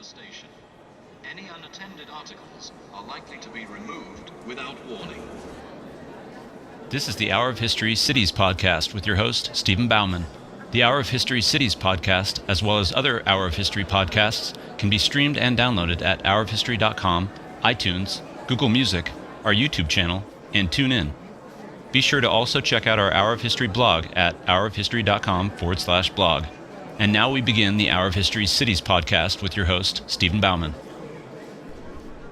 station. Any unattended articles are likely to be removed without warning. This is the Hour of History Cities podcast with your host, Stephen Bauman. The Hour of History Cities podcast, as well as other Hour of History podcasts, can be streamed and downloaded at hourofhistory.com, iTunes, Google Music, our YouTube channel, and TuneIn. Be sure to also check out our Hour of History blog at hourofhistory.com/blog. And now we begin the Hour of History Cities podcast with your host, Stephen Bauman.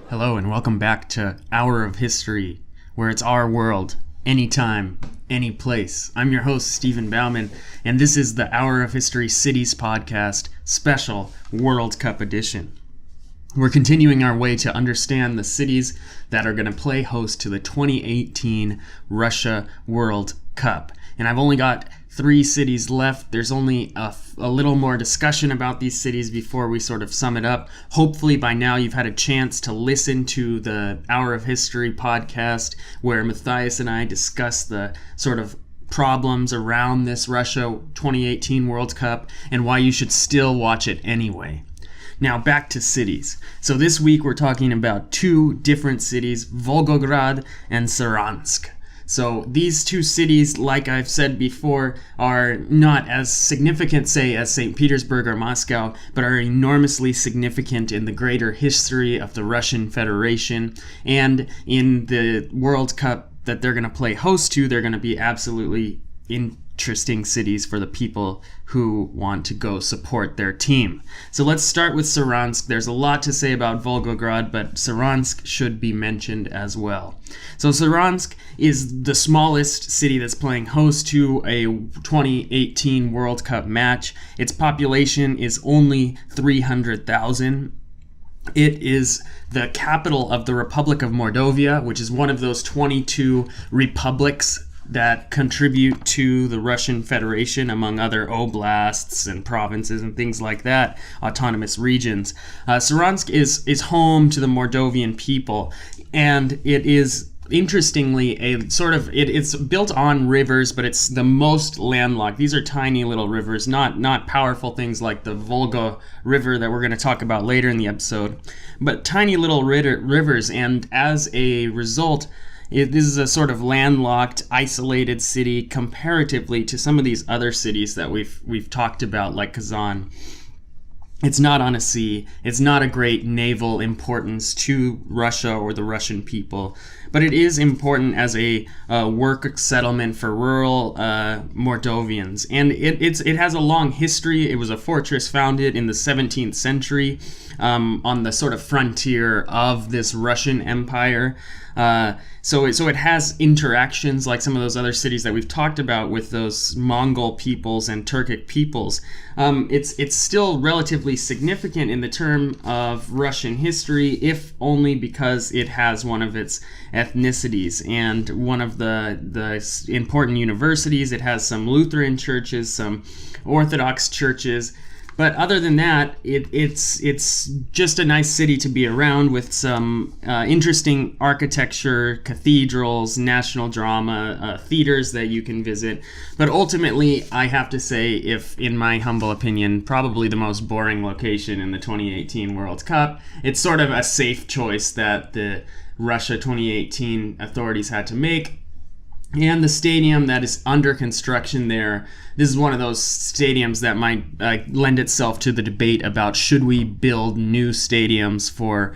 Hello and welcome back to Hour of History, where it's our world, anytime, any place. I'm your host, Stephen Bauman, and this is the Hour of History Cities podcast, special World Cup edition. We're continuing our way to understand the cities that are going to play host to the 2018 Russia World Cup. And I've only got 3 cities left. There's only a little more discussion about these cities before we sort of sum it up. Hopefully by now you've had a chance to listen to the Hour of History podcast where Matthias and I discuss the sort of problems around this Russia 2018 World Cup and why you should still watch it anyway. Now back to cities. So this week we're talking about 2 different cities, Volgograd and Saransk. So these 2 cities, like I've said before, are not as significant, say, as St. Petersburg or Moscow, but are enormously significant in the greater history of the Russian Federation. And in the World Cup that they're going to play host to, they're going to be absolutely interesting cities for the people who want to go support their team. So let's start with Saransk. There's a lot to say about Volgograd, but Saransk should be mentioned as well. So Saransk is the smallest city that's playing host to a 2018 World Cup match. Its population is only 300,000. It is the capital of the Republic of Mordovia, which is one of those 22 republics that contribute to the Russian Federation, among other oblasts and provinces and things like that, autonomous regions. Saransk is home to the Mordovian people, and it is interestingly a sort of it's built on rivers, but it's the most landlocked. These are tiny little rivers, not powerful things like the Volga River that we're going to talk about later in the episode, but tiny little rivers. And as a result, this is a sort of landlocked, isolated city comparatively to some of these other cities that we've talked about, like Kazan. It's not on a sea. It's not a great naval importance to Russia or the Russian people, but it is important as a work settlement for rural Mordovians. And it has a long history. It was a fortress founded in the 17th century on the sort of frontier of this Russian Empire. So it has interactions like some of those other cities that we've talked about with those Mongol peoples and Turkic peoples. It's still relatively significant in the term of Russian history, if only because it has one of its ethnicities and one of the important universities. It has some Lutheran churches, some Orthodox churches. But other than that, it's just a nice city to be around with some interesting architecture, cathedrals, national drama, theaters that you can visit. But ultimately, I have to say, if in my humble opinion, probably the most boring location in the 2018 World Cup, it's sort of a safe choice that the Russia 2018 authorities had to make. And the stadium that is under construction there, this is one of those stadiums that might lend itself to the debate about should we build new stadiums for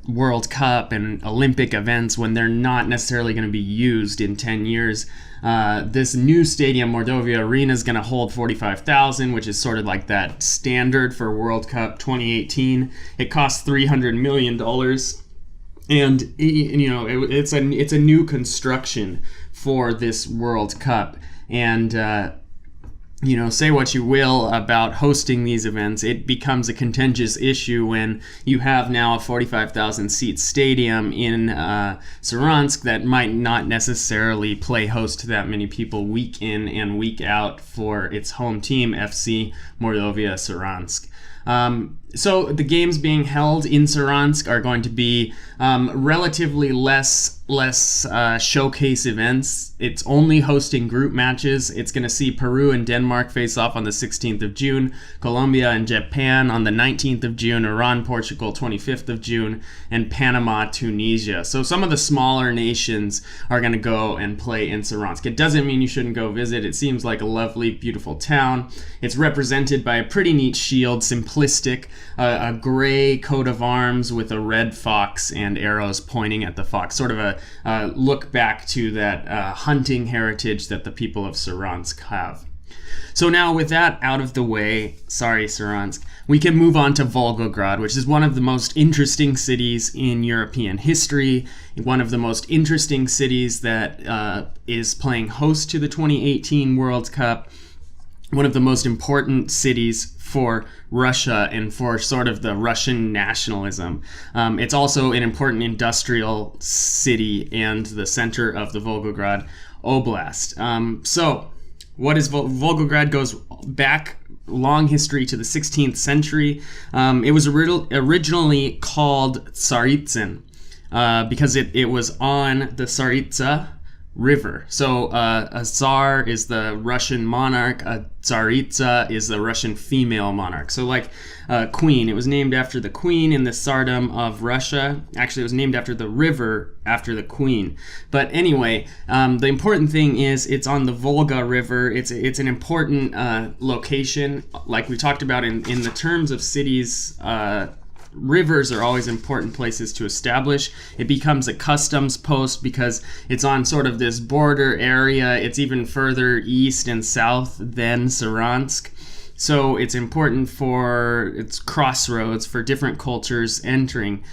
World Cup and Olympic events when they're not necessarily going to be used in 10 years. This new stadium, Mordovia Arena, is going to hold 45,000, which is sort of like that standard for World Cup 2018. It costs $300 million. And it's a new construction for this World Cup. And say what you will about hosting these events, it becomes a contentious issue when you have now a 45,000 seat stadium in Saransk that might not necessarily play host to that many people week in and week out for its home team, FC Mordovia Saransk. So the games being held in Saransk are going to be relatively less showcase events. It's only hosting group matches. It's going to see Peru and Denmark face off on the 16th of June, Colombia and Japan on the 19th of June, Iran, Portugal, 25th of June, and Panama, Tunisia. So some of the smaller nations are going to go and play in Saransk. It doesn't mean you shouldn't go visit. It seems like a lovely, beautiful town. It's represented by a pretty neat shield, simplistic, a gray coat of arms with a red fox and arrows pointing at the fox, sort of a look back to that hunting heritage that the people of Saransk have. So now with that out of the way, sorry Saransk, we can move on to Volgograd, which is one of the most interesting cities in European history, one of the most interesting cities that is playing host to the 2018 World Cup, one of the most important cities for Russia and for sort of the Russian nationalism. It's also an important industrial city and the center of the Volgograd Oblast. So what is Volgograd goes back long history to the 16th century. It was originally called Tsaritsyn because it was on the Tsaritsa River. So a Tsar is the Russian monarch, a Tsaritsa is the Russian female monarch. So like queen, it was named after the queen in the Tsardom of Russia. Actually, it was named after the river after the queen. But anyway, the important thing is it's on the Volga River. It's an important location. Like we talked about in the terms of cities, rivers are always important places to establish. It becomes a customs post because it's on sort of this border area. It's even further east and south than Saransk. So it's important for its crossroads for different cultures entering.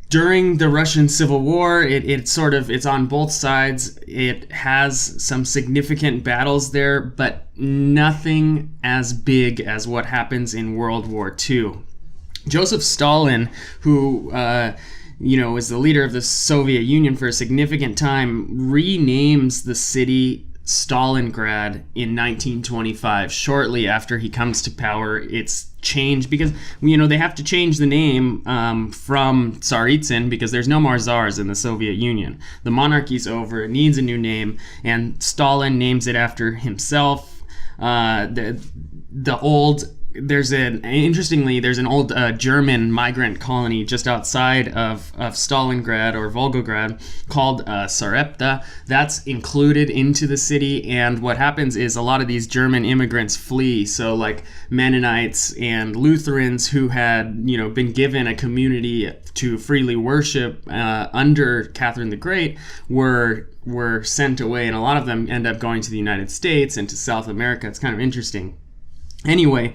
During the Russian Civil War, it's on both sides. It has some significant battles there, but nothing as big as what happens in World War II. Joseph Stalin, who was the leader of the Soviet Union for a significant time, renames the city Stalingrad in 1925, shortly after he comes to power. It's changed because they have to change the name from Tsaritsyn because there's no more czars in the Soviet Union. The monarchy's over, it needs a new name, and Stalin names it after himself. There's an old German migrant colony just outside of Stalingrad or Volgograd called Sarepta. That's included into the city, and what happens is a lot of these German immigrants flee. So like Mennonites and Lutherans who had been given a community to freely worship under Catherine the Great were sent away, and a lot of them end up going to the United States and to South America. It's kind of interesting. Anyway,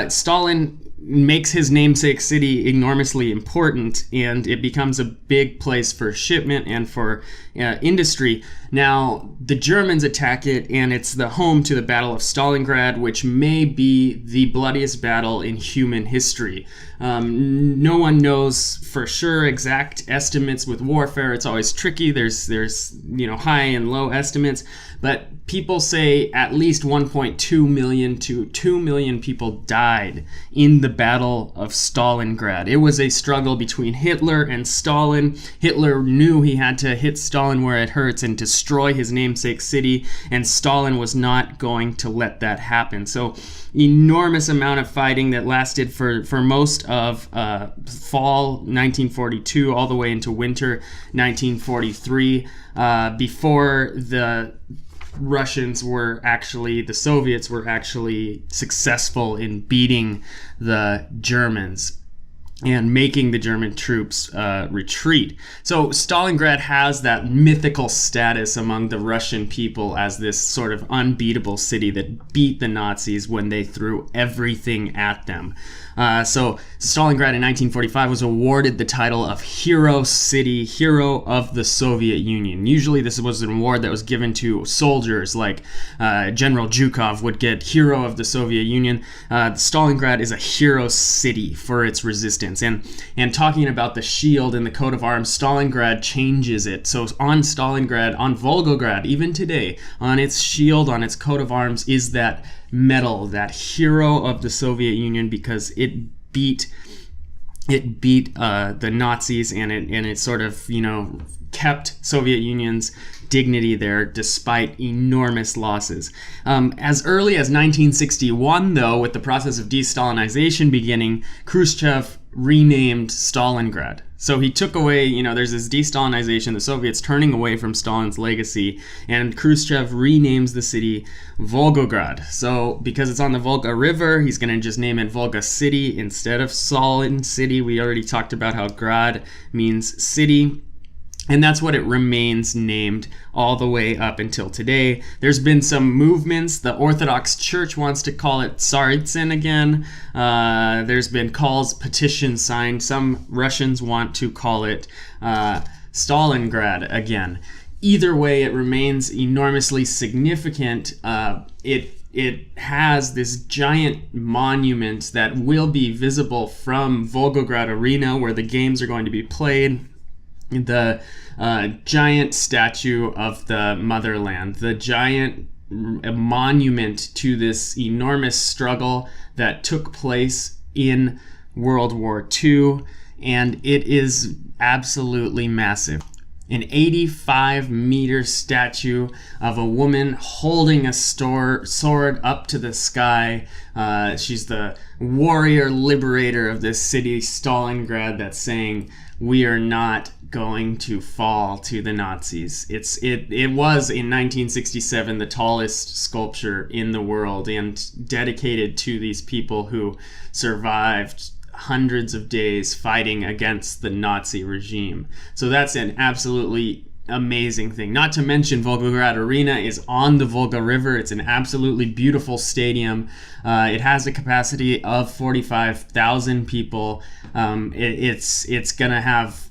Stalin makes his namesake city enormously important, and it becomes a big place for shipment and for industry. Now, the Germans attack it, and it's the home to the Battle of Stalingrad, which may be the bloodiest battle in human history. No one knows for sure exact estimates with warfare. It's always tricky. There's high and low estimates, but people say at least 1.2 million to 2 million people died in the Battle of Stalingrad. It was a struggle between Hitler and Stalin. Hitler knew he had to hit Stalin where it hurts and destroy his namesake city, and Stalin was not going to let that happen. So enormous amount of fighting that lasted for most of fall 1942 all the way into winter 1943 before the Soviets were actually successful in beating the Germans and making the German troops retreat. So Stalingrad has that mythical status among the Russian people as this sort of unbeatable city that beat the Nazis when they threw everything at them. So Stalingrad in 1945 was awarded the title of Hero City, Hero of the Soviet Union. Usually this was an award that was given to soldiers, like General Zhukov would get Hero of the Soviet Union. Stalingrad is a hero city for its resistance. instance. And talking about the shield and the coat of arms, Stalingrad changes it. So on Stalingrad, on Volgograd, even today, on its shield, on its coat of arms, is that medal, that hero of the Soviet Union, because it beat the Nazis, and it sort of, kept Soviet Union's dignity there despite enormous losses. As early as 1961, though, with the process of de-Stalinization beginning, Khrushchev renamed Stalingrad. So he took away, there's this de-Stalinization, the Soviets turning away from Stalin's legacy, and Khrushchev renames the city Volgograd. So because it's on the Volga River, he's going to just name it Volga City instead of Stalin City. We already talked about how grad means city. And that's what it remains named all the way up until today. There's been some movements. The Orthodox Church wants to call it Tsaritsyn again. There's been calls, petitions signed. Some Russians want to call it Stalingrad again. Either way, it remains enormously significant. It has this giant monument that will be visible from Volgograd Arena, where the games are going to be played. The giant statue of the motherland, the giant monument to this enormous struggle that took place in World War II, and it is absolutely massive. An 85-meter statue of a woman holding a sword up to the sky. She's the warrior liberator of this city, Stalingrad, that's saying, "We are not going to fall to the Nazis." It was in 1967 the tallest sculpture in the world, and dedicated to these people who survived hundreds of days fighting against the Nazi regime. So that's an absolutely amazing thing. Not to mention, Volgograd Arena is on the Volga River. It's an absolutely beautiful stadium. It has a capacity of 45,000 people. It's gonna have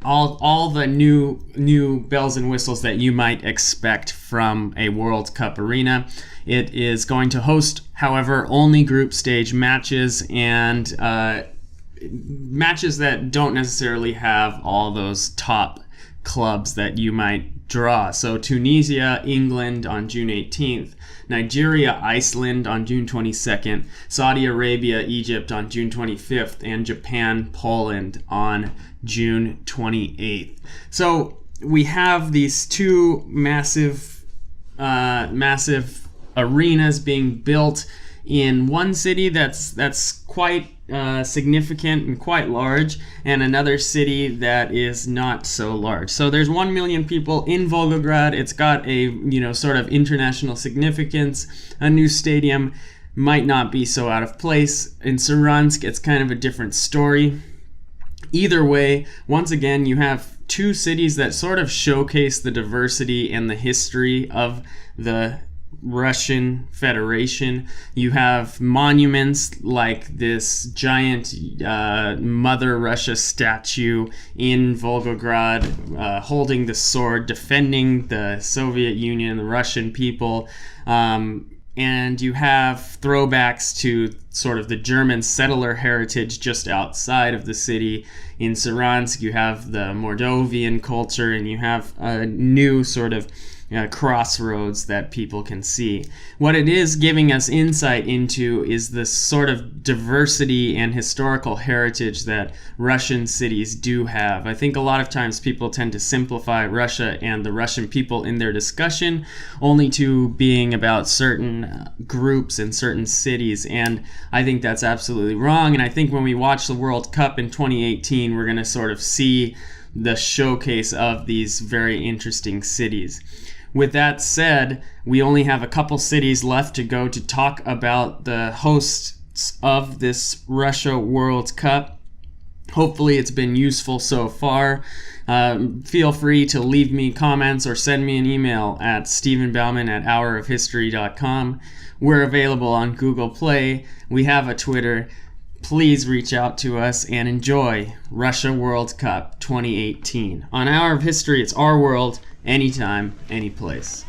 all the new bells and whistles that you might expect from a World Cup arena. It is going to host, however, only group stage matches, and matches that don't necessarily have all those top clubs that you might draw. So Tunisia, England on June 18th, Nigeria, Iceland on June 22nd, Saudi Arabia, Egypt on June 25th, and Japan, Poland on June 28th. So we have these two massive arenas being built in one city that's quite significant and quite large, and another city that is not so large. So there's 1 million people in Volgograd. It's got a sort of international significance. A new stadium might not be so out of place. In Saransk, it's kind of a different story. Either way, once again, you have two cities that sort of showcase the diversity and the history of the Russian Federation. You have monuments like this giant Mother Russia statue in Volgograd, holding the sword, defending the Soviet Union, the Russian people. And you have throwbacks to sort of the German settler heritage just outside of the city. In Saransk, you have the Moldovan culture, and you have a new sort of crossroads that people can see. What it is giving us insight into is the sort of diversity and historical heritage that Russian cities do have. I think a lot of times people tend to simplify Russia and the Russian people in their discussion only to being about certain groups and certain cities, and I think that's absolutely wrong. And I think when we watch the World Cup in 2018, we're going to sort of see the showcase of these very interesting cities. With that said, we only have a couple cities left to go to talk about the hosts of this Russia World Cup. Hopefully it's been useful so far. Feel free to leave me comments or send me an email at stephenbauman@hourofhistory.com. We're available on Google Play. We have a Twitter. Please reach out to us and enjoy Russia World Cup 2018. On Hour of History, it's our world, anytime, any place.